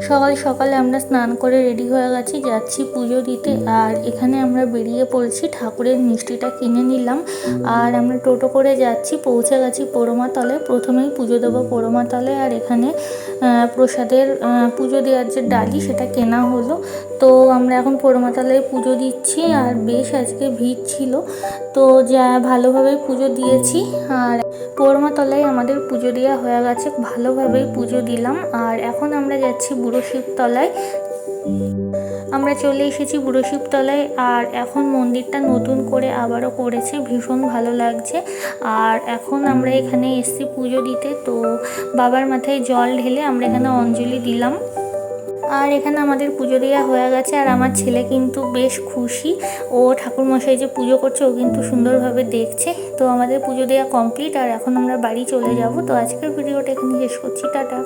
সকাল সকালে আমরা স্নান করে রেডি হয়ে গেছি, যাচ্ছি পুজো দিতে। আর এখানে আমরা বেরিয়ে পড়েছি, ঠাকুরের মিষ্টিটা কিনে নিলাম আর আমরা টোটো করে যাচ্ছি। পৌঁছে গেছি পোড়োমাতলে। প্রথমেই পুজো দেবো পোড়োমাতলে। আর এখানে প্রসাদের পুজো দেওয়ার যে ডালি সেটা কেনা হলো। তো আমরা এখন পোড়োমাতলে পুজো দিচ্ছি। আর বেশ আজকে ভিড় ছিল, তো যা ভালোভাবেই পুজো দিয়েছি। আর পোড়োমাতলায় আমাদের পুজো দেওয়া হয়ে গেছে, ভালোভাবেই পুজো দিলাম। আর এখন আমরা যাচ্ছি বুড়ো শিবতলায়। আমরা চলে এসেছি বুড়ো শিবতলায়। আর এখন মন্দিরটা নতুন করে আবারও করেছে, ভীষণ ভালো লাগছে। আর এখন আমরা এখানে এসেছি পুজো দিতে। তো বাবার মাথায় জল ঢেলে আমরা এখানে অঞ্জলি দিলাম। আর এখানে আমাদের পুজো দেওয়া হয়ে গেছে। আর আমার ছেলে কিন্তু বেশ খুশি, ও ঠাকুরমশাই যে পুজো করছে ও কিন্তু সুন্দরভাবে দেখছে। তো আমাদের পুজো দেওয়া কমপ্লিট। আর এখন আমরা বাড়ি চলে যাব। তো আজকের ভিডিওটা এখানে শেষ করছি, টাটা।